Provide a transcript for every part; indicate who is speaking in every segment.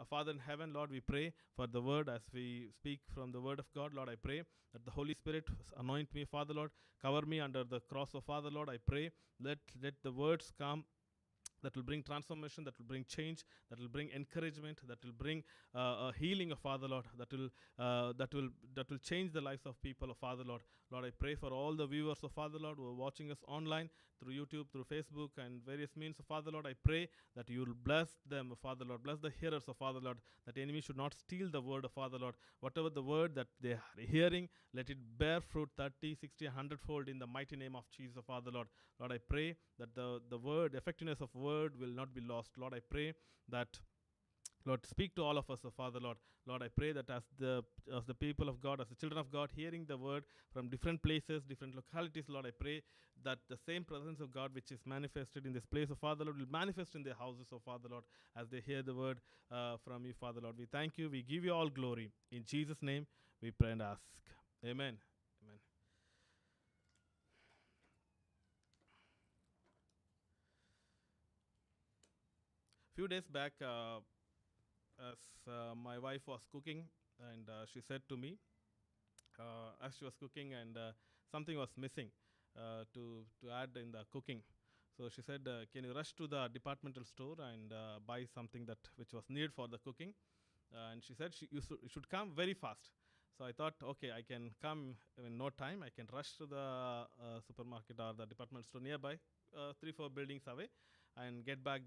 Speaker 1: Father in heaven, Lord, we pray for the word as we speak from the word of God. Lord, I pray that the Holy Spirit anoint me, Father, Lord, cover me under the cross of Father, Lord. I pray, let the words come that will bring transformation, that will bring change, that will bring encouragement, that will bring a healing of Father Lord, that will change the lives of people of Father Lord. Lord, I pray for all the viewers of Father Lord who are watching us online through YouTube, through Facebook, and various means of Father Lord. I pray that you will bless them, Father Lord, bless the hearers of Father Lord, that the enemy should not steal the word of Father Lord. Whatever the word that they are hearing, let it bear fruit 30, 60, 100 fold in the mighty name of Jesus, Father Lord. Lord, I pray that the word, effectiveness of word will not be lost. Lord, I pray that, Lord, speak to all of us, Father Lord. Lord, I pray that as the people of God, as the children of God, hearing the word from different places, different localities, Lord, I pray that the same presence of God which is manifested in this place of Father Lord will manifest in their houses, of Father Lord, as they hear the word from you, Father Lord. We thank you. We give you all glory. In Jesus' name, we pray and ask. Amen. Amen. Few days back, as my wife was cooking, and she said to me, as she was cooking, and something was missing to add in the cooking. So she said, "Can you rush to the departmental store and buy something that which was needed for the cooking?" And she said, you should come very fast." So I thought, okay, I can come in no time. I can rush to the supermarket or the department store nearby, 3 4 buildings away, and get back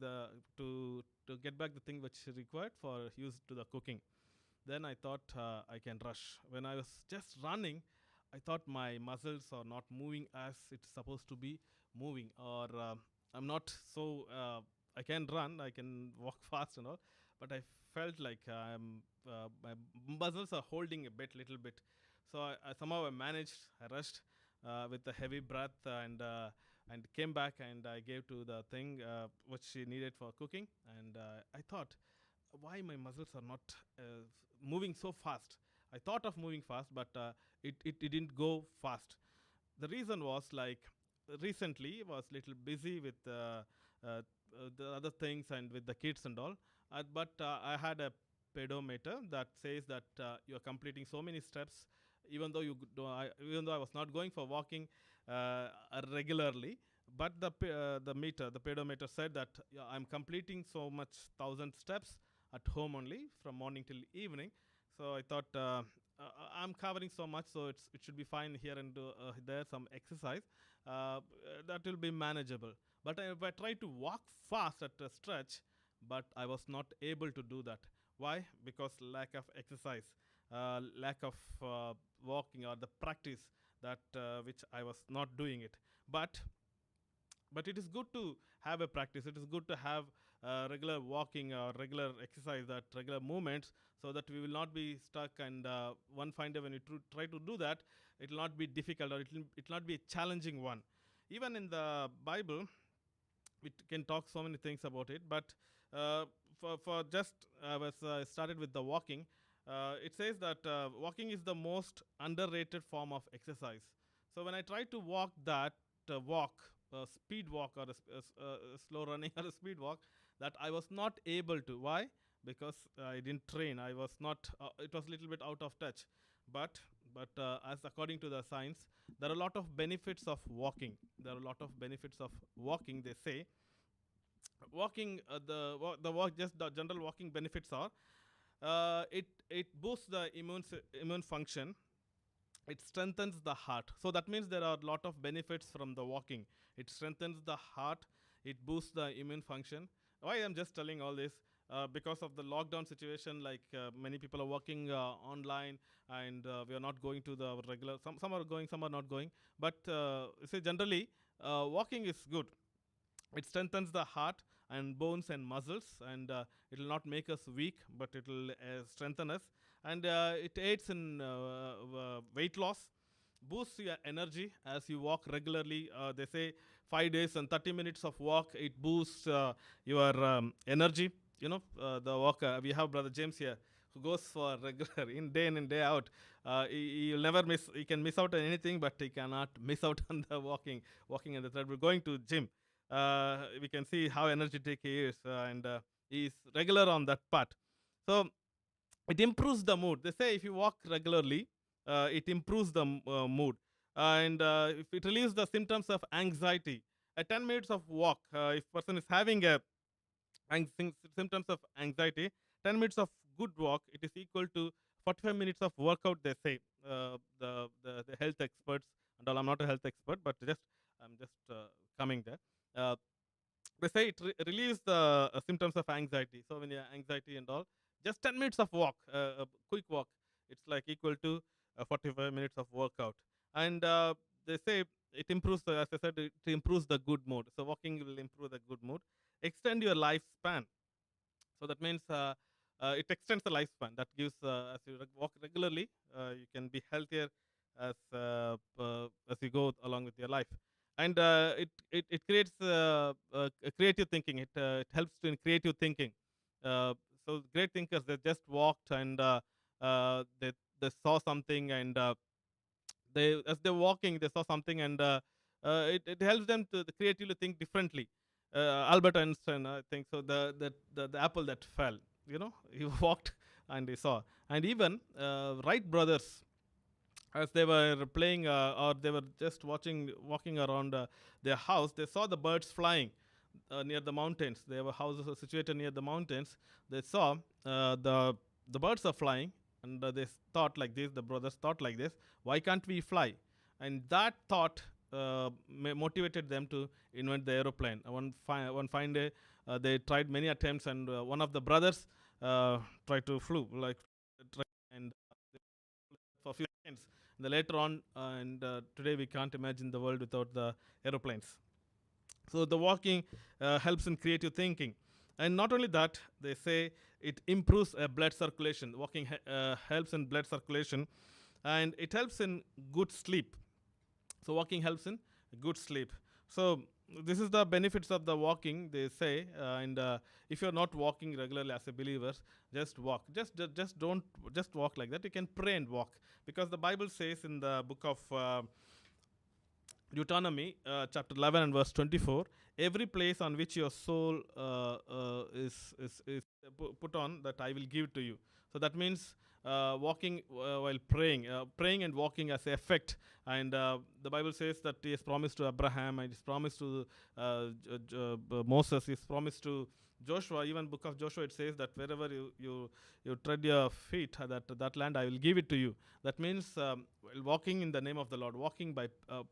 Speaker 1: to get back the thing which is required for use to the cooking. Then I thought, I can rush. When I was just running, I thought my muscles are not moving as it's supposed to be moving, or I'm not so. I can run, I can walk fast and all, but I felt like my muscles are holding a little bit. So I somehow I managed. I rushed with a heavy breath, and came back, and I gave to the thing which she needed for cooking. And I thought, why my muscles are not moving so fast. I thought of moving fast, but it didn't go fast. The reason was like, recently was little busy with the other things and with the kids and all. But I had a pedometer that says that you are completing so many steps, even though even though I was not going for walking regularly. But the pedometer said that, yeah, I'm completing so much 1,000 steps at home only from morning till evening. So I thought, I'm covering so much, so it should be fine here and there some exercise. That will be manageable. But if I try to walk fast at a stretch, but I was not able to do that. Why? Because lack of exercise, lack of walking, or the practice that which I was not doing it. But it is good to have a practice. It is good to have regular walking or regular exercise, that regular movements, so that we will not be stuck. And one fine day when you try to do that, it will not be difficult, or it will not be a challenging one. Even in the Bible, we can talk so many things about it. But for just was started with the walking. It says that walking is the most underrated form of exercise. So when I try to walk that walk, a speed walk, or a slow running or a speed walk, that I was not able to. Why? Because I didn't train. I was not. It was a little bit out of touch. But as according to the science, there are a lot of benefits of walking. There are a lot of benefits of walking. They say walking, the walk, just the general walking benefits are, it boosts the immune function. It strengthens the heart. So that means there are a lot of benefits from the walking. It strengthens the heart. It boosts the immune function. Why I'm just telling all this? Because of the lockdown situation, like many people are working online, and we are not going to the regular. Some are going, some are not going. But say generally, walking is good. It strengthens the heart and bones and muscles, and it will not make us weak, but it will strengthen us. And it aids in weight loss, boosts your energy as you walk regularly. They say 5 days and 30 minutes of walk, it boosts your energy. The walk, we have brother James here, who goes for regular in day out. He'll never miss. He can miss out on anything, but he cannot miss out on the walking in the thread. We're going to gym. We can see how energetic he is, and he's regular on that part. So it improves the mood. They say if you walk regularly, it improves the mood, and if it relieves the symptoms of anxiety. A 10 minutes of walk, if person is having a symptoms of anxiety, 10 minutes of good walk, it is equal to 45 minutes of workout, they say. The health experts and all. I'm not a health expert, but just I'm just coming there. Uh, they say it relieves the symptoms of anxiety. So when you anxiety and all, just 10 minutes of walk, a quick walk, it's like equal to 45 minutes of workout. And they say it improves, as I said, it improves the good mood. So walking will improve the good mood. Extend your lifespan. So that means it extends the lifespan. That gives, as you walk regularly, you can be healthier as you go along with your life. And it creates creative thinking. It helps in creative thinking. Uh, so great thinkers, they just walked, and they saw something, and they, as they're walking, they saw something, and it helps them to creatively think differently. Albert Einstein, I think so, the apple that fell, he walked and he saw. And even Wright brothers, as they were playing, or they were just walking around their house, they saw the birds flying near the mountains. They have houses are situated near the mountains. They saw the birds are flying, and they thought like this. The brothers thought like this: why can't we fly? And that thought motivated them to invent the aeroplane. One fine day, they tried many attempts, and one of the brothers tried to flew like and for a few seconds. And then later on, and today we can't imagine the world without the aeroplanes. So the walking helps in creative thinking. And not only that, they say it improves blood circulation. Walking helps in blood circulation, and it helps in good sleep. So walking helps in good sleep. So this is the benefits of the walking, they say. And if you're not walking regularly as a believer, just walk. Just don't just walk like that. You can pray and walk, because the Bible says in the book of Deuteronomy, chapter 11 and verse 24, every place on which your soul is put on, that I will give to you. So that means walking while praying and walking as effect. And the Bible says that he has promised to Abraham, and he's promised to Moses, he's promised to Joshua. Even book of Joshua, it says that wherever you tread your feet, that land I will give it to you. That means while walking in the name of the Lord, walking by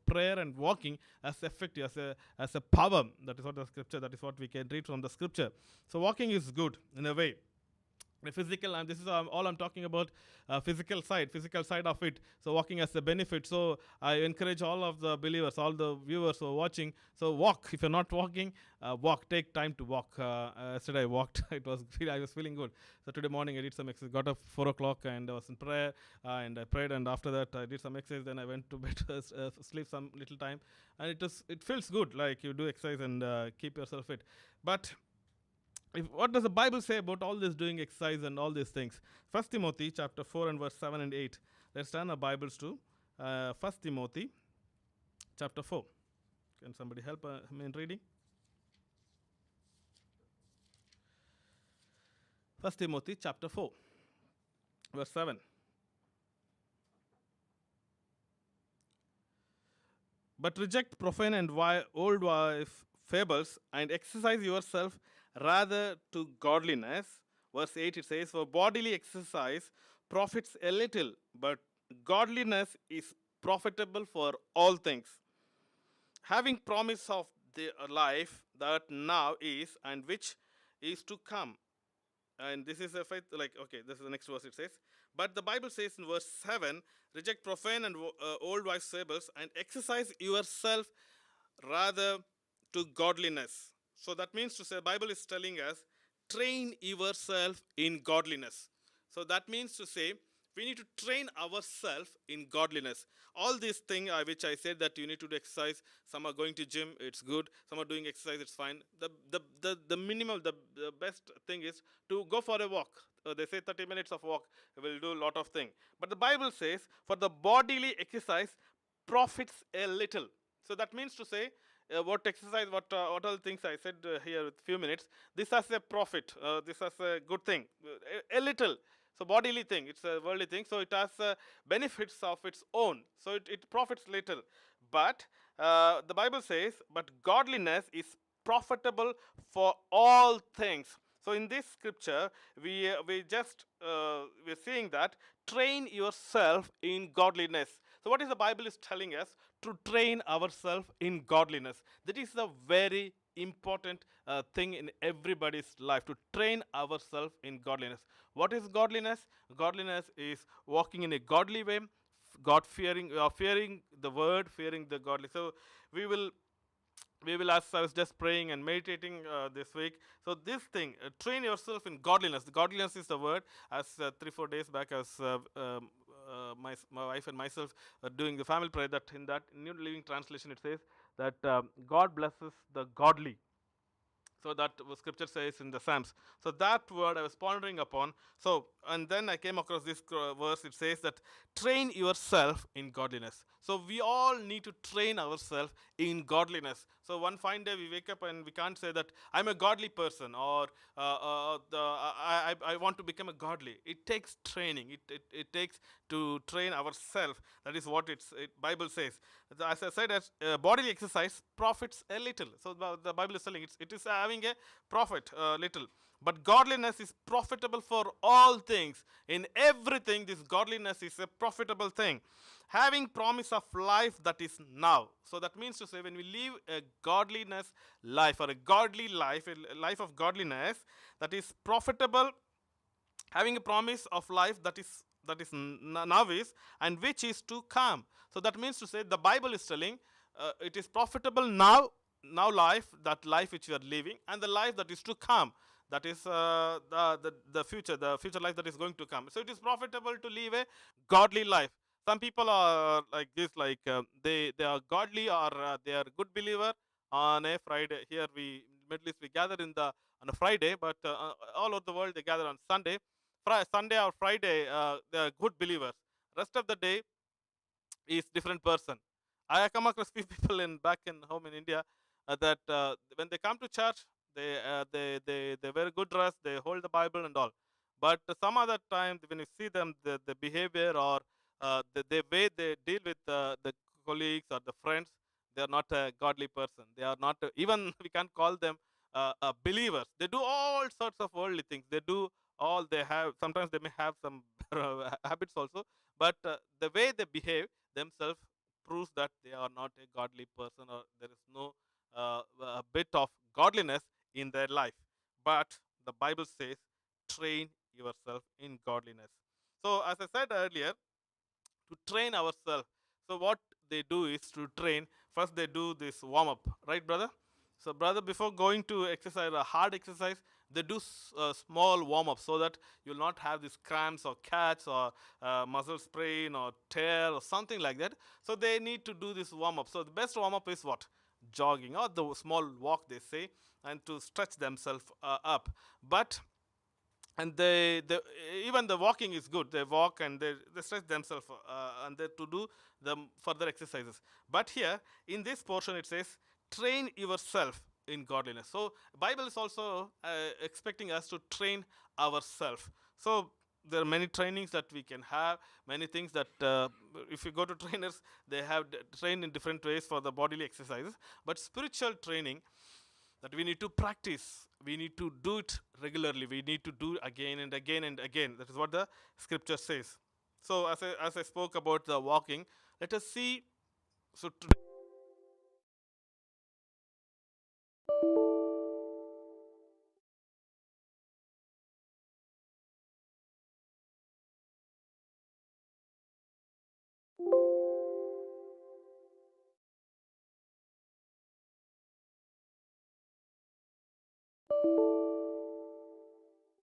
Speaker 1: prayer and walking as effective, as a power. That is what the scripture. That is what we can read from the scripture. So walking is good in a way. The physical, and this is all I'm talking about, physical side of it. So walking as a benefit. So I encourage all of the believers, all the viewers who are watching, so walk. If you're not walking, walk. Take time to walk. Yesterday I walked. I was feeling good. So today morning I did some exercise. Got up 4 o'clock and I was in prayer, and I prayed, and after that I did some exercise. Then I went to bed, sleep some little time, and it feels good. Like you do exercise and keep yourself fit. But what does the Bible say about all this doing exercise and all these things? 1 Timothy chapter 4 and verse 7 and 8. Let's turn our Bibles to 1 Timothy chapter 4. Can somebody help me in reading? 1 Timothy chapter 4, verse 7. But reject profane and old wife fables, and exercise yourself rather to godliness. Verse 8 it says, for bodily exercise profits a little, but godliness is profitable for all things, having promise of the life that now is and which is to come. And this is a faith, like, okay, this is the next verse. It says, but the Bible says in verse 7, reject profane and old wives' fables, and exercise yourself rather to godliness. So that means to say, Bible is telling us, train yourself in godliness. So that means to say, we need to train ourselves in godliness. All these things which I said, that you need to do exercise. Some are going to gym, it's good. Some are doing exercise, it's fine. The minimum, the best thing is to go for a walk. They say 30 minutes of walk will do a lot of things. But the Bible says, for the bodily exercise profits a little. So that means to say, what exercise, what all things I said here with few minutes. This as a profit, this as a good thing, a little. So bodily thing, it's a worldly thing. So it has benefits of its own. So it profits little. But the Bible says, but godliness is profitable for all things. So in this scripture, we just we're seeing that train yourself in godliness. So what is the Bible is telling us? To train ourselves in godliness. That is the very important thing in everybody's life, to train ourselves in godliness. What is godliness? Godliness is walking in a godly way, God fearing, fearing the word, fearing the godly. So we will as I was just praying and meditating this week. So this thing, train yourself in godliness. The godliness is the word. As 3-4 days back, I was my wife and myself doing the family prayer. That in that New Living Translation it says that God blesses the godly. So that scripture says in the Psalms. So that word I was pondering upon. So and then I came across this verse. It says that train yourself in godliness. So we all need to train ourselves in godliness. So one fine day we wake up and we can't say that I'm a godly person, or I want to become a godly. It takes training. It takes to train ourselves. That is what Bible says. As I said, as bodily exercise profits a little. So the Bible is telling it is having a profit little. But godliness is profitable for all things. In everything, this godliness is a profitable thing. Having promise of life that is now. So that means to say, when we live a godliness life, or a godly life, a life of godliness that is profitable, having a promise of life that is now is, and which is to come. So that means to say, the Bible is telling it is profitable now life, that life which we are living, and the life that is to come, that is the future life that is going to come. So it is profitable to live a godly life. Some people are like this, like they are godly, or they are good believer on a Friday. Here we Middle East we gather in the on a Friday, but all over the world they gather on Sunday. Sunday or Friday, they are good believers. Rest of the day is different person. I come across few people in back in home in India that when they come to church, they wear good dress, they hold the Bible and all. But some other time when you see them, the behavior, or the way they deal with the colleagues or the friends, they are not a godly person. They are not even we can't call them believers. They do all sorts of worldly things. They do all they have. Sometimes they may have some habits also, but the way they behave themselves proves that they are not a godly person, or there is no a bit of godliness in their life. But the Bible says, train yourself in godliness. So, as I said earlier, to train ourselves. So, what they do is to train. First, they do this warm up, right, brother? So, brother, before going to exercise a hard exercise, they do small warm up, so that you'll not have these cramps or catch, or muscle sprain or tear or something like that. So, they need to do this warm up. So, the best warm up is what? Jogging, or the small walk, they say, and to stretch themselves up. But and they even the walking is good. They walk and they stretch themselves, and they to do the further exercises. But here in this portion it says, train yourself in godliness. So Bible is also expecting us to train ourselves. So there are many trainings that we can have, many things that if you go to trainers, they have trained in different ways for the bodily exercises. But spiritual training, that we need to practice, we need to do it regularly, we need to do again and again and again. That is what the scripture says. So as I spoke about the walking, let us see. So today,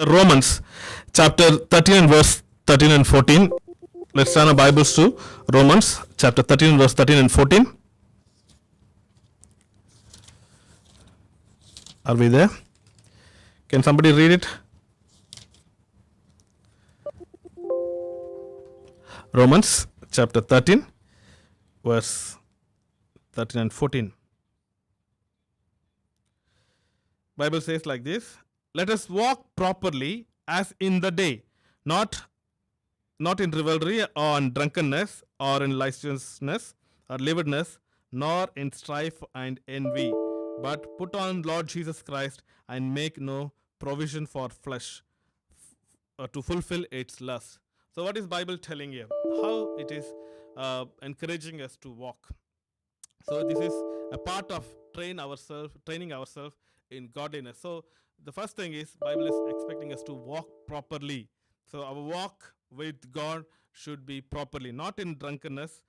Speaker 1: Romans chapter 13 and verse 13 and 14. Let's turn our Bibles to Romans chapter 13 verse 13 and 14. Are we there? Can somebody read it? Romans chapter 13 verse 13 and 14. Bible says like this: let us walk properly as in the day, not not in revelry or in drunkenness or in licentiousness or lewdness, nor in strife and envy, but put on Lord Jesus Christ and make no provision for flesh to fulfill its lust. So, what is Bible telling you? How it is encouraging us to walk. So, this is a part of training ourselves in godliness. So, the first thing is Bible is expecting us to walk properly. So, our walk with God should be properly, not in drunkenness.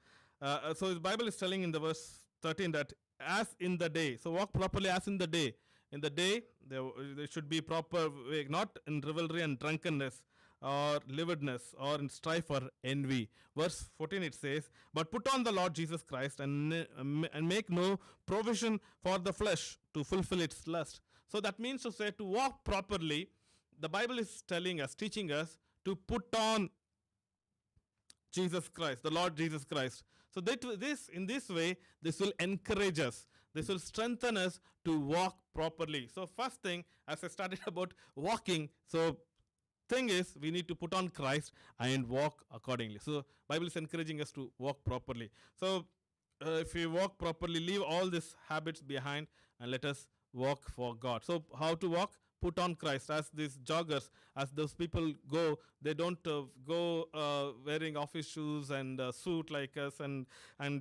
Speaker 1: So, the Bible is telling in the verse 13 that as in the day. So, walk properly as in the day. In the day, there should be proper way, not in revelry and drunkenness or lewdness or in strife or envy. Verse 14 it says, but put on the Lord Jesus Christ and make no provision for the flesh to fulfill its lust. So that means to say, to walk properly, the Bible is telling us, teaching us to put on Jesus Christ, the Lord Jesus Christ. So that this in this way, this will encourage us. This will strengthen us to walk properly. So first thing, as I started about walking, so thing is we need to put on Christ and walk accordingly. So Bible is encouraging us to walk properly. So if we walk properly, leave all these habits behind and let us walk for God. So how to walk? Put on Christ. As these joggers, as those people go, they don't go wearing office shoes and suit like us, and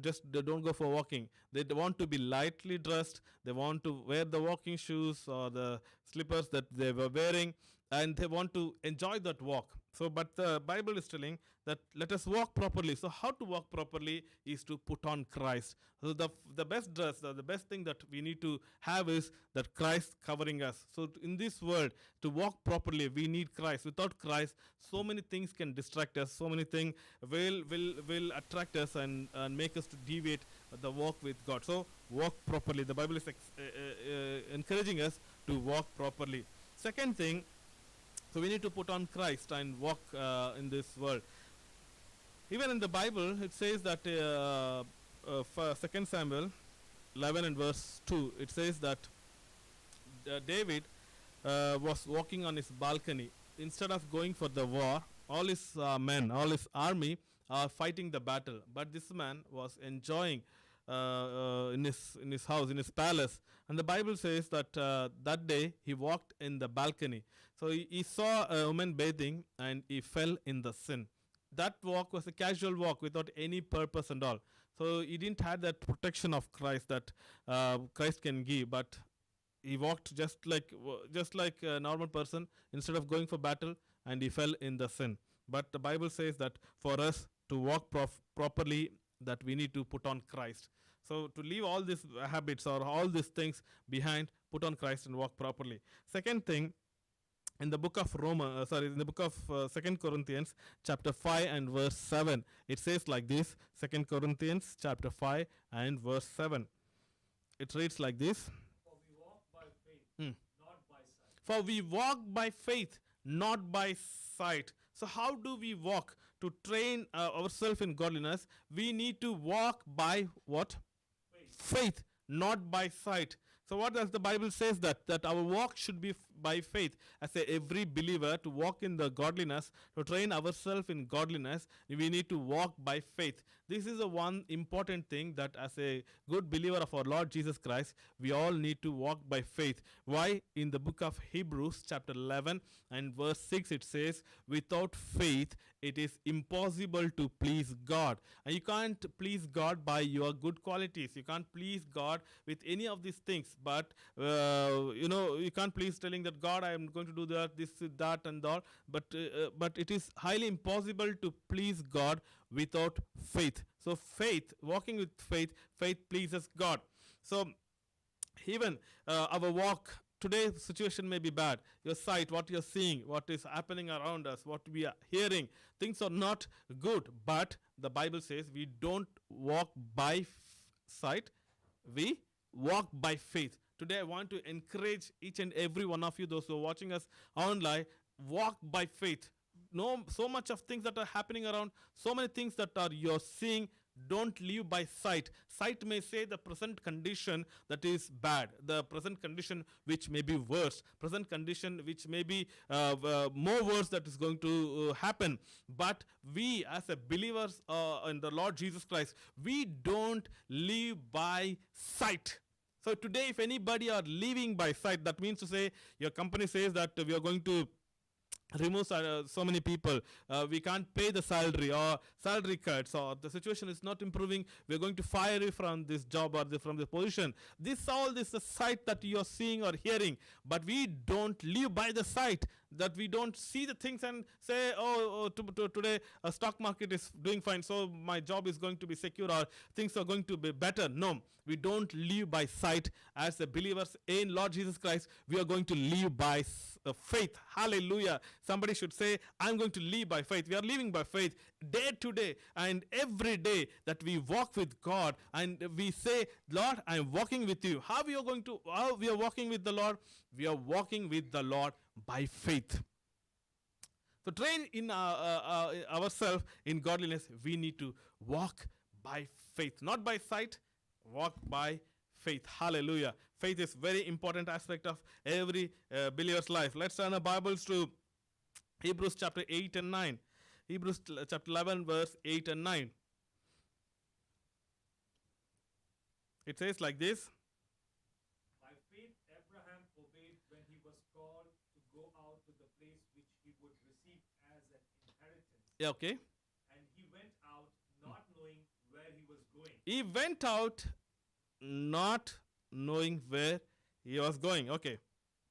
Speaker 1: just they don't go for walking. They want to be lightly dressed. They want to wear the walking shoes or the slippers that they were wearing, and they want to enjoy that walk. So, but the Bible is telling that let us walk properly. So, how to walk properly is to put on Christ. So, the best dress, the best thing that we need to have is that Christ covering us. So, in this world, to walk properly, we need Christ. Without Christ, so many things can distract us. So many things will attract us and make us to deviate the walk with God. So, walk properly. The Bible is encouraging us to walk properly. Second thing, so we need to put on Christ and walk in this world. Even in the Bible, it says that for 2 Samuel 11 and verse 2, it says that David was walking on his balcony. Instead of going for the war, all his men, all his army are fighting the battle. But this man was enjoying in his house, in his palace. And the Bible says that that day he walked in the balcony. So he saw a woman bathing and he fell in the sin. That walk was a casual walk without any purpose and all. So he didn't have that protection of Christ that Christ can give, but he walked just like a normal person instead of going for battle, and he fell in the sin. But the Bible says that for us to walk properly, that we need to put on Christ. So to leave all these habits or all these things behind, put on Christ and walk properly. Second thing, in the book of in the book of 2 Corinthians chapter 5 and verse 7, it says like this. 2 Corinthians chapter 5 and verse 7, it reads like this.
Speaker 2: For we walk by faith, not by sight.
Speaker 1: For we walk by faith, not by sight. So how do we walk? To train ourselves in godliness, we need to walk by what? Faith, not by sight. So what does the Bible says that our walk should be by faith. As every believer, to walk in the godliness, to train ourselves in godliness, we need to walk by faith. This is the one important thing, that as a good believer of our Lord Jesus Christ, we all need to walk by faith. Why? In the book of Hebrews chapter 11 and verse 6, it says, without faith it is impossible to please God. And you can't please God by your good qualities. You can't please God with any of these things. But you can't please telling that God, I am going to do that, this, that, and all. But it is highly impossible to please God without faith. So faith, walking with faith, faith pleases God. So even our walk today, the situation may be bad. Your sight, what you're seeing, what is happening around us, what we are hearing, things are not good. But the Bible says we don't walk by sight, we walk by faith. Today I want to encourage each and every one of you, those who are watching us online, walk by faith. No, so much of things that are happening around, so many things that are you're seeing, Don't live by sight. Sight may say the present condition that is bad, the present condition which may be worse, present condition which may be more worse that is going to happen. But we, as a believers in the Lord Jesus Christ, we don't live by sight. So today, if anybody are living by sight, that means to say your company says that we are going to remove so many people, we can't pay the salary, or salary cuts, or the situation is not improving, we're going to fire you from this job or from the position. This is the sight that you are seeing or hearing, but we don't live by the sight, that we don't see the things and say, today a stock market is doing fine, so my job is going to be secure, or things are going to be better. No, we don't live by sight. As the believers in Lord Jesus Christ, we are going to live by faith. Hallelujah. Somebody should say, I'm going to live by faith. We are living by faith day to day and every day that we walk with God, and we say, Lord, I'm walking with you. How we are walking with the Lord? We are walking with the Lord by faith. So train in ourselves in godliness. We need to walk by faith, not by sight. Walk by faith. Hallelujah. Faith is very important aspect of every believer's life. Let's turn our Bibles to Hebrews chapter 8 and 9. Hebrews chapter 11 verse 8 and 9. It says like this.
Speaker 2: By faith, Abraham obeyed when he was called to go out to the place which he would receive as an inheritance.
Speaker 1: Yeah, okay.
Speaker 2: And he went out not knowing where he was going.
Speaker 1: He went out not knowing where he was going. Okay.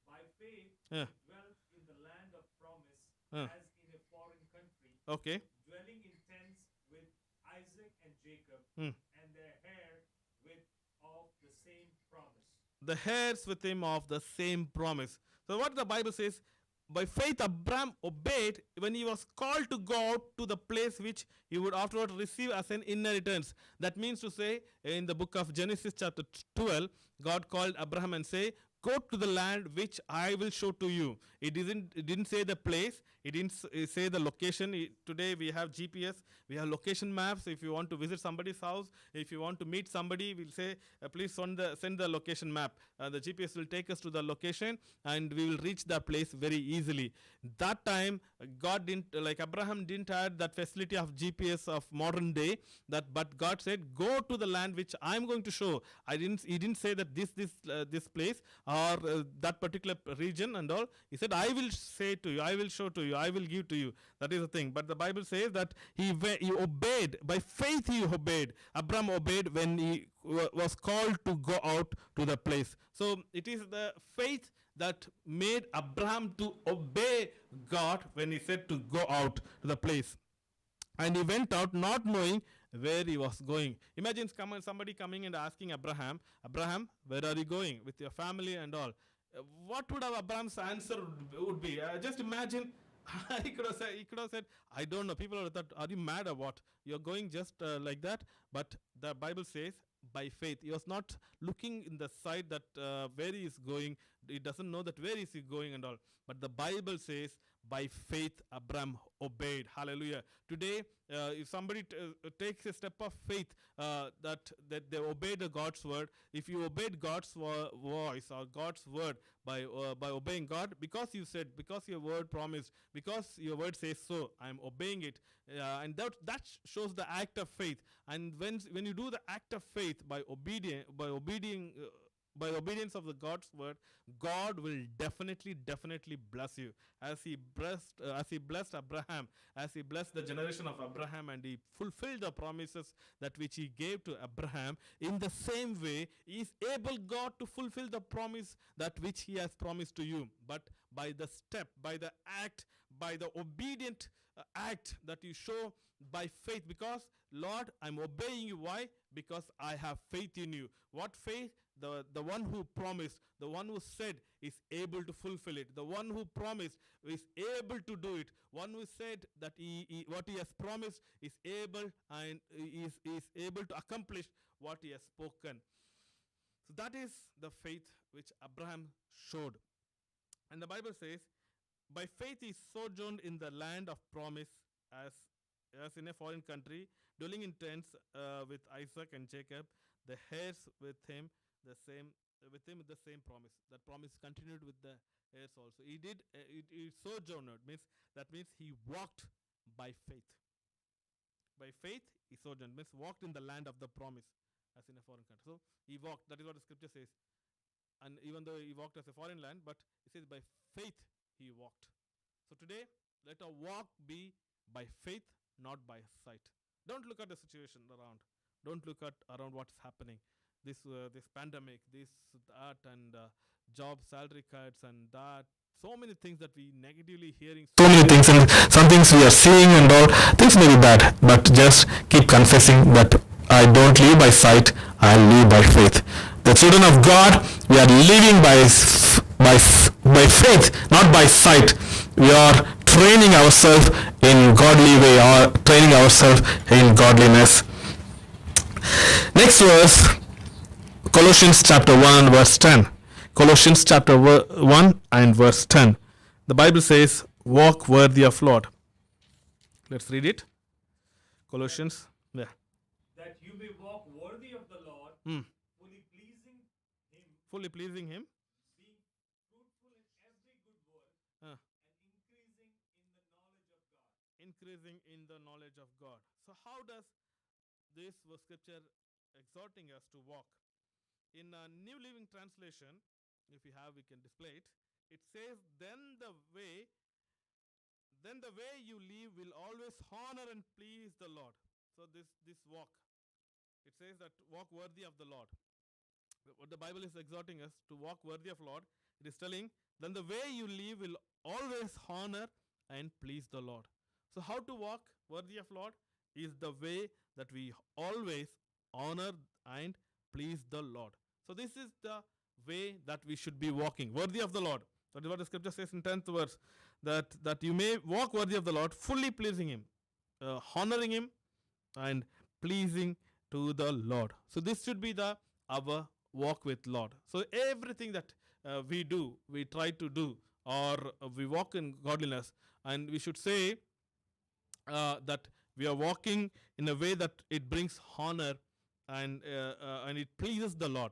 Speaker 2: By faith,
Speaker 1: Yeah.
Speaker 2: he dwelt in the land of promise
Speaker 1: Yeah.
Speaker 2: as in a foreign country,
Speaker 1: Okay.
Speaker 2: dwelling in tents with Isaac and Jacob
Speaker 1: Hmm.
Speaker 2: and their heir with of the same promise.
Speaker 1: The heirs with him of the same promise. So what the Bible says, by faith Abraham obeyed when he was called to go out to the place which he would afterward receive as an inheritance. That means to say, in the book of Genesis chapter 12, God called Abraham and say, go to the land which I will show to you. It didn't say the place. It didn't say the location. Today we have GPS. We have location maps. If you want to visit somebody's house, if you want to meet somebody, we'll say, please send the location map. The GPS will take us to the location and we will reach that place very easily. That time, God didn't, like Abraham didn't have that facility of GPS of modern day. But God said, go to the land which I'm going to show. He didn't say that this place or that particular region and all. He said, I will say to you, I will show to you, I will give to you. That is the thing. But the Bible says that he obeyed. By faith he obeyed. Abraham obeyed when he was called to go out to the place. So it is the faith that made Abraham to obey God when he said to go out to the place. And he went out not knowing where he was going. Imagine somebody coming and asking Abraham, where are you going with your family and all? What would have Abraham's answer would be? Just imagine. He could have said, I don't know. People would have thought, are you mad or what? You're going just like that. But the Bible says, by faith. He was not looking in the side that where he is going. He doesn't know that where is he going and all. But the Bible says, by faith Abraham obeyed. Hallelujah. Today, if somebody takes a step of faith that they obeyed the God's word, if you obeyed God's voice or God's word by obeying God, because you said, because your word promised, because your word says so, I am obeying it, and that shows the act of faith. And when you do the act of faith by obedience of the God's word, God will definitely bless you, as he blessed Abraham, as he blessed the generation of Abraham, and he fulfilled the promises that which he gave to Abraham. In the same way, he is able, God, to fulfill the promise that which he has promised to you, but by the step, by the act, by the obedient act that you show by faith. Because Lord, I'm obeying you. Why? Because I have faith in you. What faith? The one who promised, the one who said is able to fulfill it. The one who promised is able to do it. One who said that what he has promised is able, and is able to accomplish what he has spoken. So that is the faith which Abraham showed. And the Bible says, by faith he sojourned in the land of promise as in a foreign country, dwelling in tents with Isaac and Jacob, the heirs the same with him the same promise. That promise continued with the heirs also. He sojourned, that means he walked by faith. By faith he sojourned, means walked in the land of the promise, as in a foreign country. So he walked. That is what the scripture says. And even though he walked as a foreign land, but it says by faith he walked. So today, let our walk be by faith, not by sight. Don't look at the situation around. Don't look at around what's happening. This pandemic, this that, and job salary cuts and that. So many things that we negatively hearing.
Speaker 3: So many things, and some things we are seeing and all things may be bad, but just keep confessing that I don't live by sight, I live by faith. The children of God, we are living by faith, not by sight. We are training ourselves in godly way, or training ourselves in godliness. Next verse, Colossians chapter 1 verse 10. Colossians chapter 1 and verse 10. The Bible says, walk worthy of Lord. Let's read it. Colossians. Yeah.
Speaker 2: That you may walk worthy of the Lord, fully pleasing Him,
Speaker 1: Fully pleasing Him.
Speaker 2: being fruitful in every good work,
Speaker 1: Uh,
Speaker 2: and increasing in the knowledge of God.
Speaker 1: increasing in the knowledge of God. So, how does this scripture exhorting us to walk? In a New Living Translation, if we have, we can display it. It says, then the way you live will always honor and please the Lord. So this walk, it says that walk worthy of the Lord. What the Bible is exhorting us to walk worthy of Lord, it is telling, then the way you live will always honor and please the Lord. So how to walk worthy of Lord is the way that we always honor and please the Lord. So this is the way that we should be walking worthy of the Lord. That is what the scripture says in 10th verse, that you may walk worthy of the Lord, fully pleasing Him, honoring Him, and pleasing to the Lord. So this should be our walk with Lord. So everything that we do, we try to do, or we walk in godliness, and we should say that we are walking in a way that it brings honor and it pleases the Lord.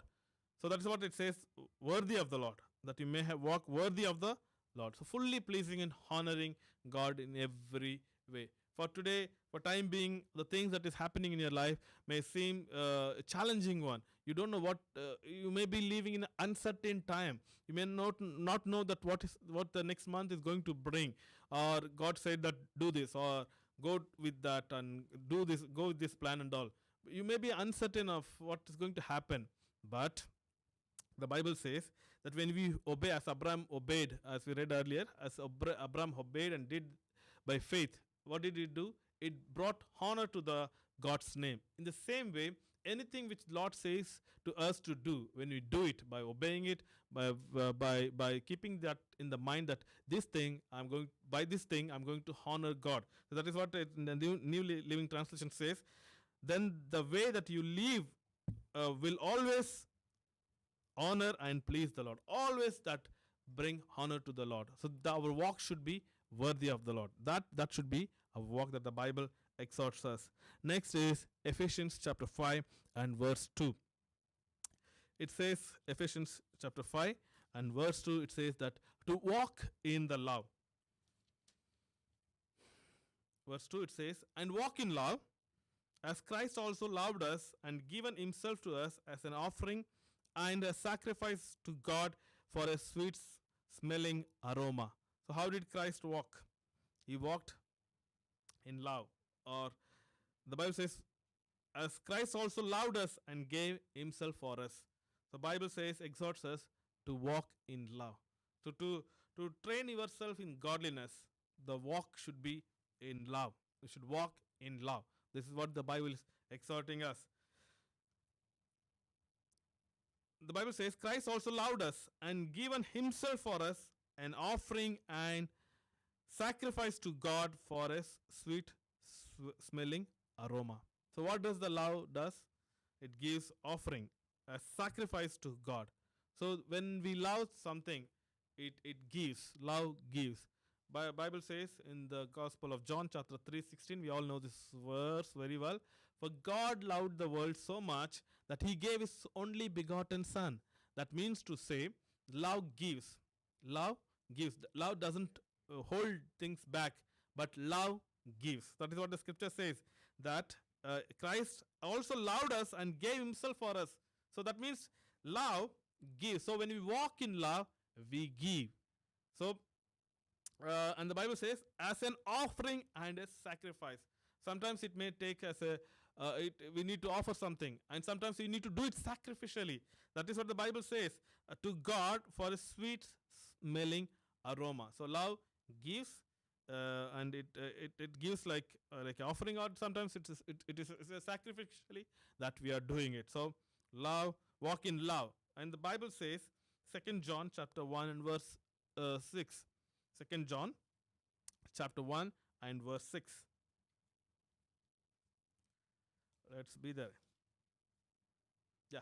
Speaker 1: So that's what it says, worthy of the Lord, that you may have walk worthy of the Lord. So fully pleasing and honoring God in every way. For today, for time being, the things that is happening in your life may seem a challenging one. You don't know what you may be living in an uncertain time. You may not know that what the next month is going to bring, or God said that do this, or go with that and do this, go with this plan and all. You may be uncertain of what is going to happen, but the Bible says that when we obey, as Abraham obeyed, as we read earlier, as Abraham obeyed and did by faith, what did it do? It brought honor to the God's name. In the same way, anything which Lord says to us to do, when we do it by obeying it, by keeping that in the mind that this thing I'm going to honor God. So that is what the New Living Translation says. Then the way that you live will always honor and please the Lord. Always that bring honor to the Lord. So our walk should be worthy of the Lord. That should be a walk that the Bible exhorts us. Next is Ephesians chapter 5 and verse 2. It says, Ephesians chapter 5 and verse 2, it says that to walk in the love. Verse 2, it says, and walk in love, as Christ also loved us and given Himself to us as an offering and a sacrifice to God for a sweet smelling aroma. So how did Christ walk? He walked in love. Or the Bible says, as Christ also loved us and gave Himself for us. The Bible says, exhorts us to walk in love. So to train yourself in godliness, the walk should be in love. We should walk in love. This is what the Bible is exhorting us. The Bible says, Christ also loved us and given Himself for us an offering and sacrifice to God for a sweet smelling aroma. So what does the love does? It gives offering, a sacrifice to God. So when we love something, it gives. Love gives. Bible says in the Gospel of John, chapter 3:16, we all know this verse very well. For God loved the world so much that he gave his only begotten Son. That means to say, love gives. Love gives. Love doesn't hold things back, but love gives. That is what the scripture says, that Christ also loved us and gave himself for us. So that means love gives. So when we walk in love, we give. So and the Bible says, as an offering and a sacrifice. Sometimes it may take as a, we need to offer something, and sometimes we need to do it sacrificially. That is what the Bible says, to God for a sweet smelling aroma. So love gives, and it gives like offering out. Sometimes it is sacrificially that we are doing it. So love, walk in love. And the Bible says, 2 John chapter 1 and verse 6. 2 John chapter 1 and verse 6. Let's be there. Yeah.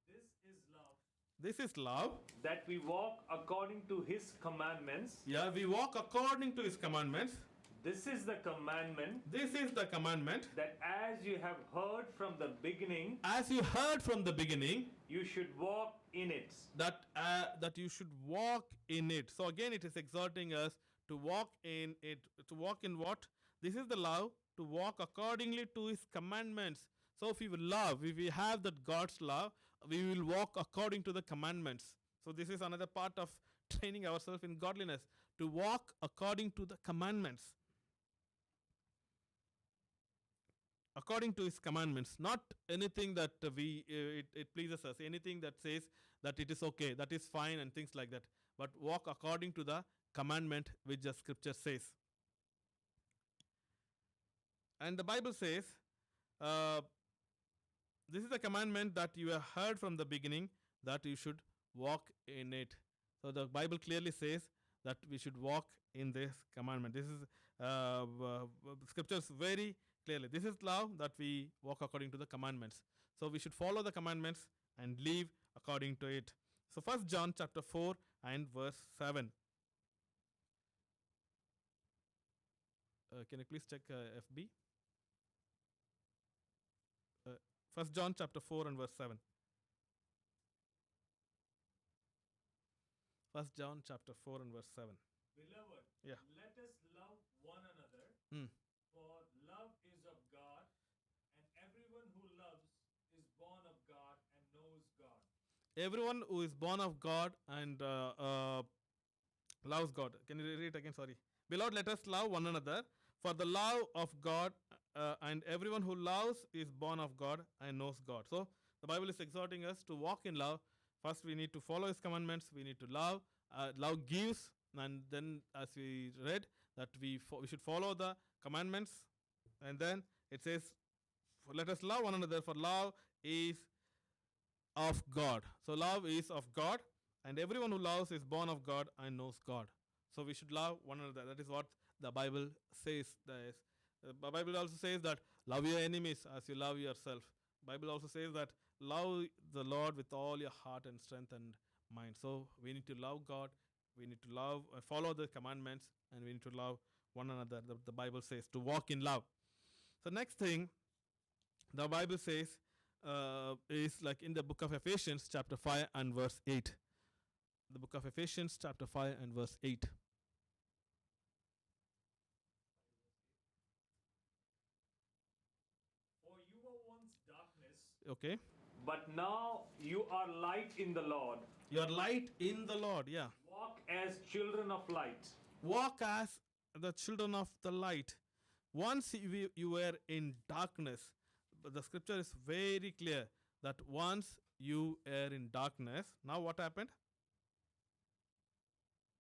Speaker 2: This is love,
Speaker 1: This is love.
Speaker 2: that we walk according to his commandments.
Speaker 1: Yeah, we walk according to his commandments.
Speaker 2: This is the commandment,
Speaker 1: This is the commandment,
Speaker 2: that as you have heard from the beginning,
Speaker 1: as you heard from the beginning,
Speaker 2: you should walk in it.
Speaker 1: that you should walk in it. So again, it is exhorting us to walk in it. To walk in what? This is the love, to walk accordingly to his commandments. So if we will love, if we have that God's love, we will walk according to the commandments. So this is another part of training ourselves in godliness, to walk according to the commandments. According to his commandments, not anything that it pleases us, anything that says that it is okay, that is fine, and things like that, but walk according to the commandment which the scripture says. And the Bible says, this is the commandment that you have heard from the beginning, that you should walk in it. So the Bible clearly says that we should walk in this commandment. This is scriptures very clearly. This is love, that we walk according to the commandments. So we should follow the commandments and live according to it. So 1 John chapter 4 and verse 7. Can you please check FB? 1 John chapter 4 and verse 7. 1 John chapter 4 and verse 7.
Speaker 2: Beloved,
Speaker 1: Yeah.
Speaker 2: let us love one another,
Speaker 1: Hmm.
Speaker 2: for love is of God, and everyone who loves is born of God and knows God.
Speaker 1: Everyone who is born of God and loves God. Can you read it again? Sorry. Beloved, let us love one another, for the love of God and everyone who loves is born of God and knows God. So the Bible is exhorting us to walk in love. First, we need to follow his commandments. We need to love. Love gives, and then, as we read, that we should follow the commandments. And then it says, let us love one another, for love is of God. So love is of God, and everyone who loves is born of God and knows God. So we should love one another. That is what the Bible says. The Bible also says that love your enemies as you love yourself. Bible also says that love the Lord with all your heart and strength and mind. So we need to love God. We need to love, follow the commandments, and we need to love one another. The Bible says to walk in love. So next thing, the Bible says is like in the book of Ephesians chapter 5 and verse 8. The book of Ephesians chapter 5 and verse 8.
Speaker 2: For you were once darkness,
Speaker 1: Okay.
Speaker 2: but now you are light in the Lord.
Speaker 1: Your light in the Lord. Yeah.
Speaker 2: Walk as children of light.
Speaker 1: Walk as the children of the light. Once you were in darkness, but the scripture is very clear that once you were in darkness, now what happened?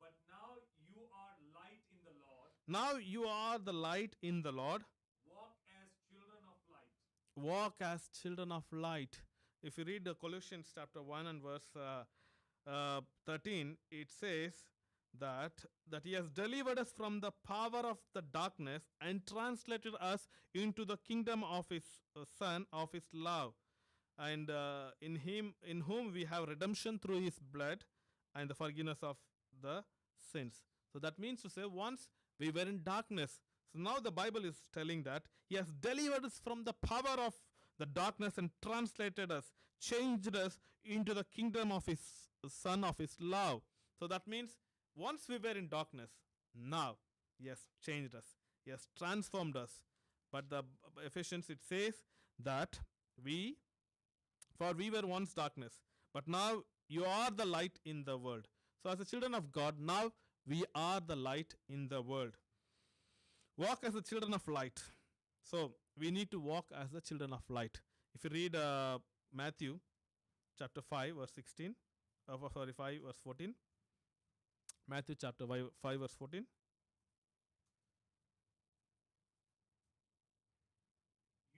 Speaker 2: But now you are light in the Lord.
Speaker 1: Now you are the light in the Lord.
Speaker 2: Walk as children of light.
Speaker 1: Walk as children of light. If you read the Colossians chapter 1 and verse 13, it says that he has delivered us from the power of the darkness and translated us into the kingdom of his Son, of his love, and in whom we have redemption through his blood and the forgiveness of the sins. So that means to say, once we were in darkness. So now the Bible is telling that He has delivered us from the power of the darkness and translated us, changed us into the kingdom of His Son of His love. So that means once we were in darkness, now He has changed us, He has transformed us. But the Ephesians, it says that we were once darkness, but now you are the light in the world. So as the children of God, now we are the light in the world. Walk as the children of light. So we need to walk as the children of light. If you read Matthew chapter 5 verse 16, 5 verse 14. Matthew chapter 5 verse 14.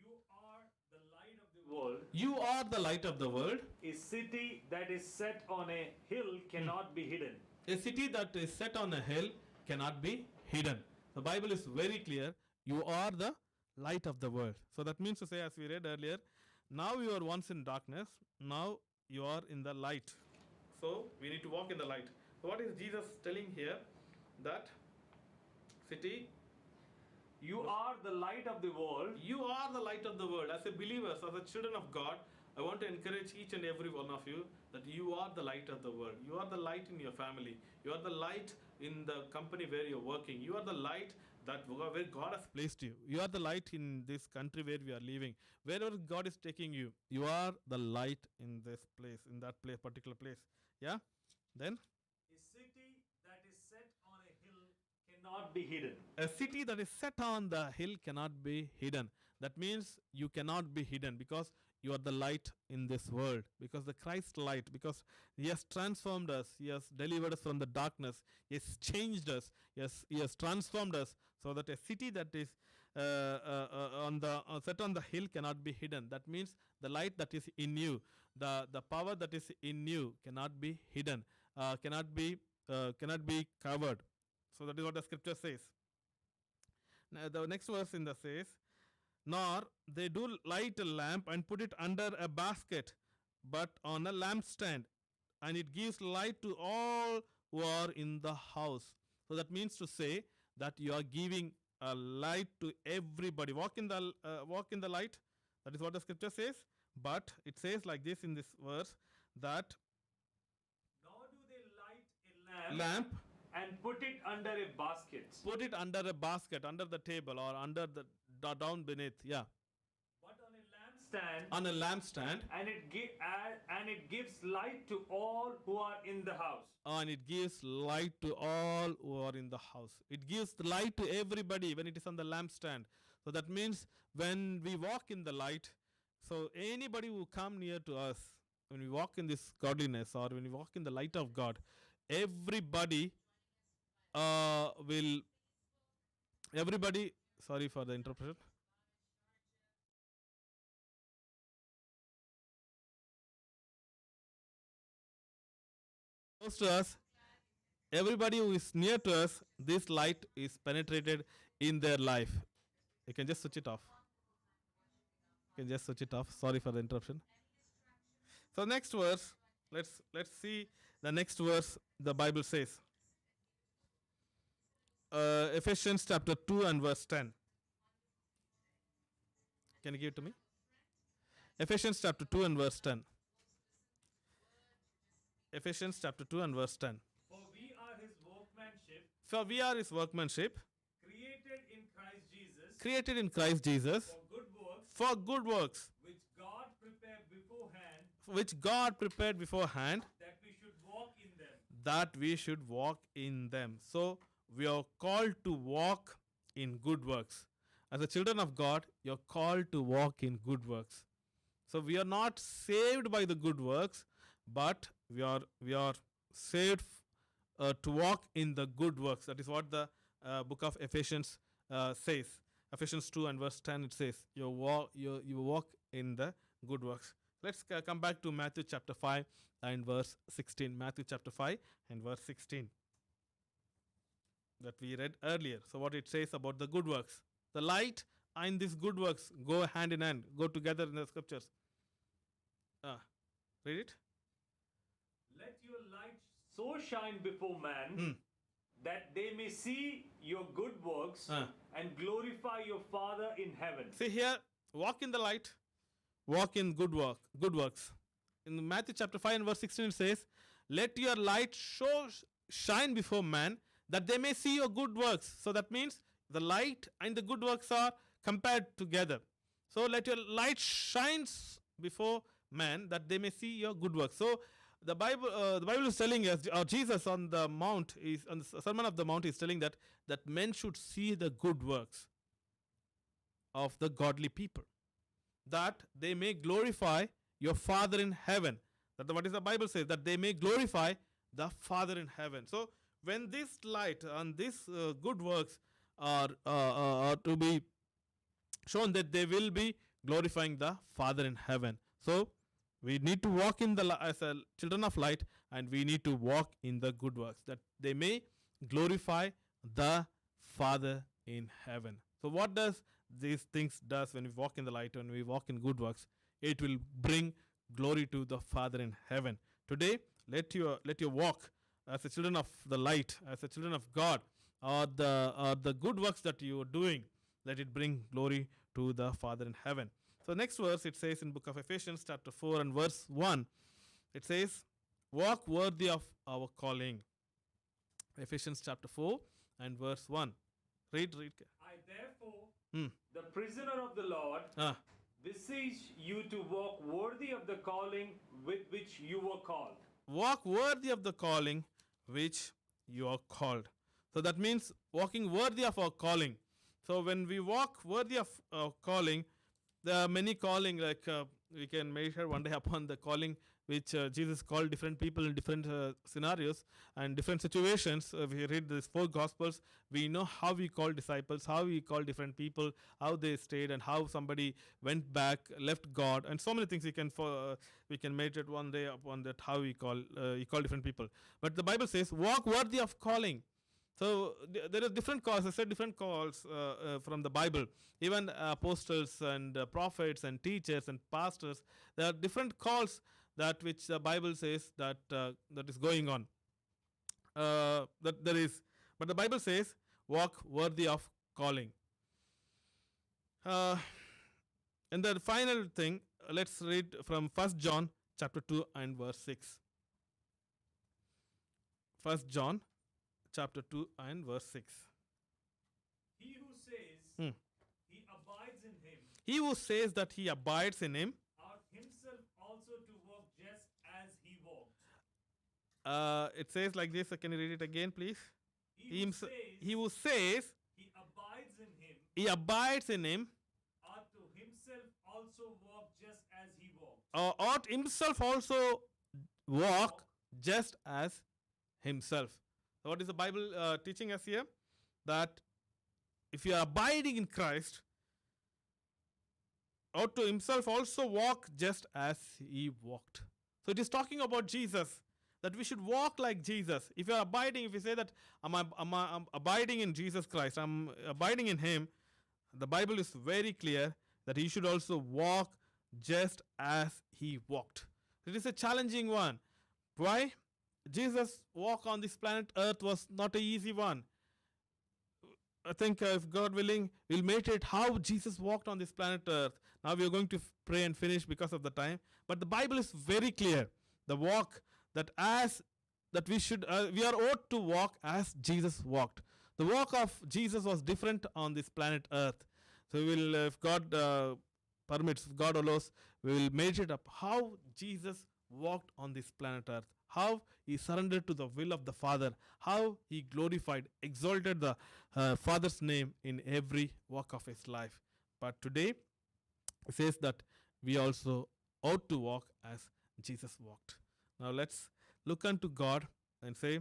Speaker 2: You are the light of the world.
Speaker 1: You are the light of the world.
Speaker 2: A city that is set on a hill cannot be hidden.
Speaker 1: A city that is set on a hill cannot be hidden. The Bible is very clear. You are the light of the world. So that means to say, as we read earlier, now you were once in darkness, now you are in the light. So we need to walk in the light. So what is Jesus telling here? That city,
Speaker 2: You are the light of the world.
Speaker 1: you are the light of the world. As a believers, as a children of God, I want to encourage each and every one of you that you are the light of the world. You are the light in your family. You are the light in the company where you're working. You are the light where God has placed you. You are the light in this country where we are living. Wherever God is taking you, you are the light in this place, in that place, particular place. Yeah? Then?
Speaker 2: A city that is set on a hill cannot be hidden.
Speaker 1: A city that is set on the hill cannot be hidden. That means you cannot be hidden because you are the light in this world. Because the Christ light, because He has transformed us, He has delivered us from the darkness, He has changed us, He has transformed us, so that a city that is set on the hill cannot be hidden. That means the light that is in you, the power that is in you cannot be hidden, cannot be covered. So that is what the scripture says. Now the next verse in the says, nor they do light a lamp and put it under a basket, but on a lampstand, and it gives light to all who are in the house. So that means to say that you are giving a light to everybody. Walk in the light. That is what the scripture says. But it says like this in this verse that
Speaker 2: Nor do they light a
Speaker 1: lamp,
Speaker 2: and put it under a basket,
Speaker 1: put it under a basket, under the table, or under the down beneath. Yeah,
Speaker 2: but on a lampstand,
Speaker 1: on a lampstand,
Speaker 2: and it gives light to all who are in the house.
Speaker 1: and it gives light to all who are in the house. It gives light to everybody when it is on the lampstand. So that means when we walk in the light, so anybody who come near to us, when we walk in this godliness or when we walk in the light of God, everybody sorry for the interruption. Close to us, everybody who is near to us, this light is penetrated in their life. You can just switch it off. You can just switch it off. Sorry for the interruption. So next verse, let's see the next verse. The Bible says, Ephesians chapter 2 and verse 10. Can you give it to me? Ephesians chapter 2 and verse 10. Ephesians chapter 2 and verse 10.
Speaker 2: For we are his workmanship,
Speaker 1: For we are His workmanship,
Speaker 2: created in Christ Jesus,
Speaker 1: created in Christ Jesus,
Speaker 2: for good works,
Speaker 1: for good works,
Speaker 2: which God prepared beforehand,
Speaker 1: that
Speaker 2: that we should walk in them.
Speaker 1: that we should walk in them. So we are called to walk in good works. As the children of God, you're called to walk in good works. So we are not saved by the good works, but we are saved to walk in the good works. That is what the book of Ephesians says. Ephesians 2 and verse 10, it says, you walk in the good works. Let's come back to Matthew chapter 5 and verse 16. Matthew chapter 5 and verse 16 that we read earlier. So what it says about the good works. The light and these good works go hand in hand, go together in the scriptures. Read it.
Speaker 2: Let your light so shine before man that they may see your good works and glorify your Father in heaven.
Speaker 1: See here, walk in the light, walk in good works. In Matthew chapter 5 and verse 16 it says, let your light shine before man, that they may see your good works. So that means the light and the good works are compared together. So let your light shines before man, that they may see your good works. So the Bible is telling us, or Jesus on the mount is on the Sermon of the Mount is telling that men should see the good works of the godly people, that they may glorify your Father in heaven. That what is the Bible says, that they may glorify the Father in heaven. So when this light and these good works are to be shown, that they will be glorifying the Father in heaven. So we need to walk in the as a children of light, and we need to walk in the good works, that they may glorify the Father in heaven. So what does these things does when we walk in the light, when we walk in good works? It will bring glory to the Father in heaven. Today, let your walk as a children of the light, as a children of God, or the good works that you are doing, let it bring glory to the Father in heaven. So next verse, it says in book of Ephesians chapter 4 and verse 1, it says, walk worthy of our calling. Ephesians chapter 4 and verse 1. Read.
Speaker 2: I therefore, the prisoner of the Lord, beseech you to walk worthy of the calling with which you were called.
Speaker 1: Walk worthy of the calling which you are called. So that means walking worthy of our calling. So when we walk worthy of our calling, there are many calling, like we can measure one day upon the calling which Jesus called different people in different scenarios and different situations. If we read these 4 Gospels, we know how we call disciples, how we call different people, how they stayed, and how somebody went back, left God, and so many things we can measure it one day upon that, how we call different people. But the Bible says, walk worthy of calling. So there are different calls. I said different calls from the Bible. Even apostles and prophets and teachers and pastors, there are different calls that which the Bible says that that is going on. That there is, but the Bible says, walk worthy of calling. And the final thing, let's read from 1 John chapter 2 and verse 6. 1 John chapter 2 and verse 6.
Speaker 2: He who says he abides in him,
Speaker 1: He who says that he abides in him,
Speaker 2: ought himself also to walk just as he walked.
Speaker 1: It says like this. Can you read it again, please?
Speaker 2: He who says
Speaker 1: He who says
Speaker 2: he abides in him,
Speaker 1: he abides in him,
Speaker 2: ought to himself also walk just as he walked.
Speaker 1: ought himself also walk just as himself. So what is the Bible teaching us here? That if you are abiding in Christ, ought to himself also walk just as he walked. So it is talking about Jesus, that we should walk like Jesus. If you are abiding, if you say that I'm abiding in Jesus Christ, I'm abiding in him, the Bible is very clear that he should also walk just as he walked. It is a challenging one. Why? Jesus' walk on this planet Earth was not an easy one. I think if God willing, we'll meditate how Jesus walked on this planet Earth. Now we are going to pray and finish because of the time. But the Bible is very clear. The walk that we are ought to walk as Jesus walked. The walk of Jesus was different on this planet Earth. So we will, if God permits, if God allows, we will meditate up how Jesus walked on this planet Earth, how he surrendered to the will of the Father, how he glorified, exalted the Father's name in every walk of his life. But today, it says that we also ought to walk as Jesus walked. Now let's look unto God and say,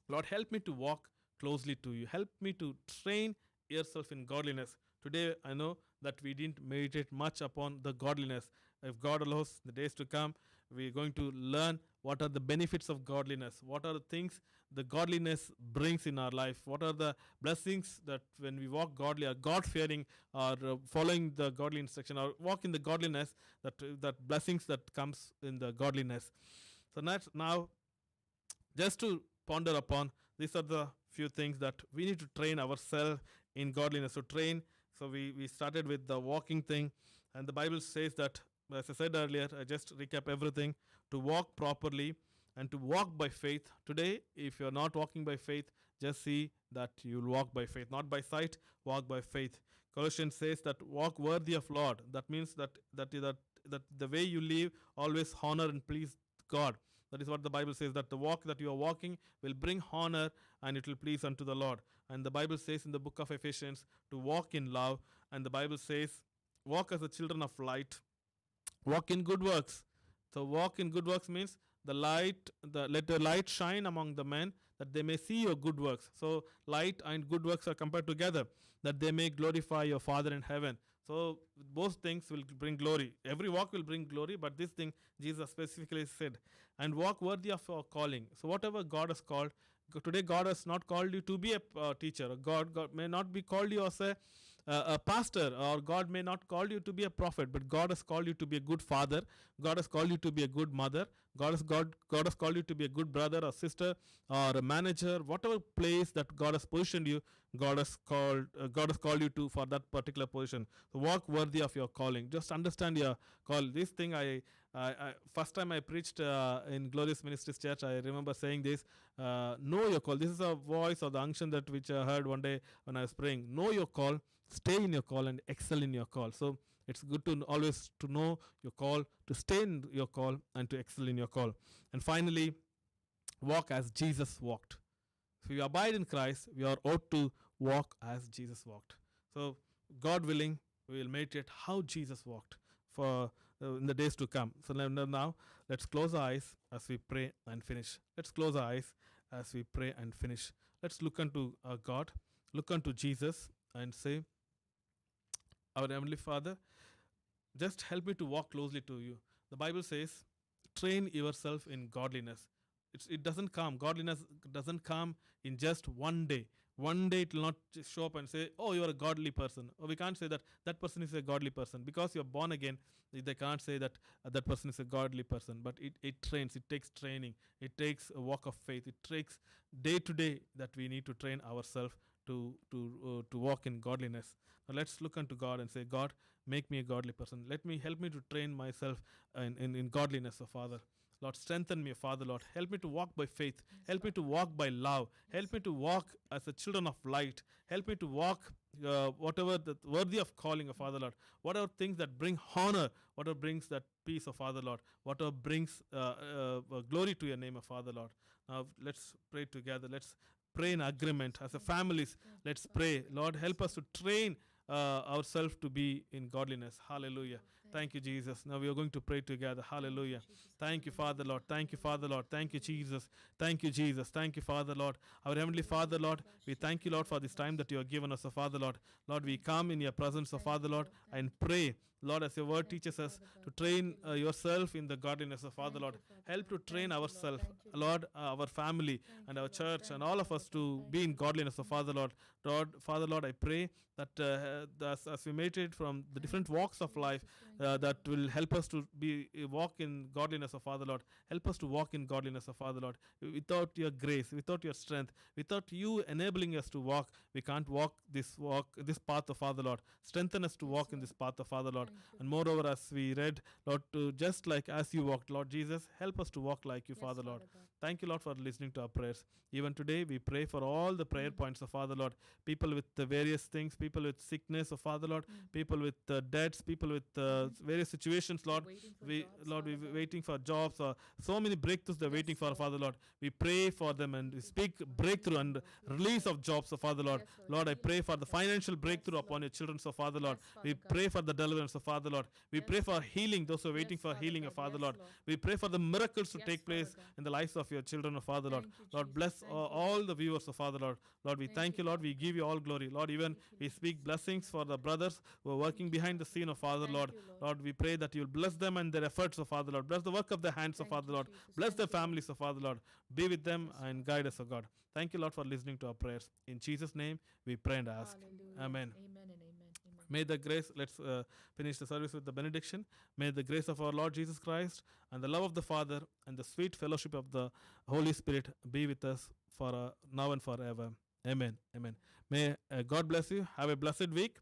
Speaker 1: Lord, help me to walk closely to you. Help me to train yourself in godliness. Today, I know that we didn't meditate much upon the godliness. If God allows the days to come, we're going to learn what are the benefits of godliness, what are the things the godliness brings in our life, what are the blessings that when we walk godly, or God-fearing, or following the godly instruction, or walk in the godliness, that blessings that comes in the godliness. So now, just to ponder upon these are the few things that we need to train ourselves in godliness. So train. So we started with the walking thing, and the Bible says that, as I said earlier, I just recap everything, to walk properly and to walk by faith. Today, if you're not walking by faith, just see that you'll walk by faith, not by sight, walk by faith. Colossians says that walk worthy of Lord. That means that the way you live always honor and please God. That is what the Bible says, that the walk that you are walking will bring honor and it will please unto the Lord. And the Bible says in the book of Ephesians to walk in love. And the Bible says, walk as the children of light, walk in good works. So walk in good works means let the light shine among the men, that they may see your good works. So light and good works are compared together, that they may glorify your Father in heaven. So both things will bring glory. Every walk will bring glory, but this thing Jesus specifically said, and walk worthy of your calling. So whatever God has called, today God has not called you to be a teacher. God may not be called you as a pastor, or God may not call you to be a prophet, but God has called you to be a good father. God has called you to be a good mother. God has called you to be a good brother or sister or a manager. Whatever place that God has positioned you, God has called you to for that particular position. So walk worthy of your calling. Just understand your call. This thing I first time I preached in Glorious Ministries Church, I remember saying this: know your call. This is a voice or the unction that which I heard one day when I was praying. Know your call, stay in your call, and excel in your call. So it's good to always to know your call, to stay in your call, and to excel in your call. And finally, walk as Jesus walked. If we abide in Christ, we are ought to walk as Jesus walked. So God willing, we will meditate how Jesus walked for in the days to come. So now let's close our eyes as we pray and finish. Let's close our eyes as we pray and finish. Let's look unto God, look unto Jesus, and say, our Heavenly Father, just help me to walk closely to you. The Bible says, train yourself in godliness. It doesn't come. Godliness doesn't come in just one day. One day it will not just show up and say, oh, you are a godly person. Or we can't say that that person is a godly person. Because you are born again, they can't say that that person is a godly person. But it trains. It takes training. It takes a walk of faith. It takes day to day that we need to train ourselves to walk in godliness. Now let's look unto God and say, God, make me a godly person. Help me to train myself in godliness, O Father. Lord, strengthen me, Father, Lord. Help me to walk by faith. Help me to walk by love. Help me to walk as a children of light. Help me to walk whatever the worthy of calling, of Father, Lord. Whatever things that bring honor, whatever brings that peace, of Father, Lord. Whatever brings glory to your name, of Father, Lord. Now let's pray together. Let's pray in agreement as a families. Let's pray. Lord, help us to train ourselves to be in godliness. Hallelujah. Thank you, Jesus. Now we are going to pray together. Hallelujah. Thank you, Father, Lord. Thank you, Father, Lord. Thank you, Jesus. Thank you, Jesus. Thank you, Father, Lord. Our Heavenly Father, Lord, we thank you, Lord, for this time that you have given us, O Father, Lord. Lord, we come in your presence, O Father, Lord, and pray, Lord, as your word teaches us to train yourself in the godliness of Father, Lord. Help to train ourselves, Lord, our family and our church and all of us to be in godliness of Father, Lord. Father, Lord, I pray that as we meditate from the different walks of life, that will help us to walk in godliness of Father, Lord. Help us to walk in godliness of Father, Lord. Without your grace, without your strength, without you enabling us to walk, we can't walk this path of Father, Lord. Strengthen us to walk in this path of Father, Lord. And moreover, as we read, Lord, to just like as you walked, Lord Jesus, help us to walk like you, Father, Lord. Thank you, Lord, for listening to our prayers. Even today, we pray for all the prayer points of Father, Lord. People with the various things, people with sickness of Father, Lord, people with debts, people with various situations, Lord. We're waiting for jobs, or so many breakthroughs they're waiting for, Father, Lord. We pray for them and we speak breakthrough and release of jobs, of Father, Lord. Lord, I pray for the financial breakthrough upon your children, so Father, Lord. We pray for the deliverance of Father, Lord. We pray for healing, those who are waiting for healing, of Father, Lord. We pray for the miracles to take place in the lives of your children, of Father, Lord. Lord, bless all the viewers, of Father, Lord. Lord, we thank you, Lord. We give you all glory. Lord, even we speak blessings for the brothers who are working behind the scene, of Father, Lord. Lord, we pray that you will bless them and their efforts, of Father, Lord. Bless the work of their hands, of Father, Lord. Bless their families, of Father, Lord. Be with them and guide us, O God. Thank you, Lord, for listening to our prayers. In Jesus' name, we pray and ask. Amen.
Speaker 4: Amen and amen. Amen.
Speaker 1: May the grace, let's finish the service with the benediction. May the grace of our Lord Jesus Christ and the love of the Father and the sweet fellowship of the Holy Spirit be with us for now and forever. Amen. Amen. May God bless you. Have a blessed week.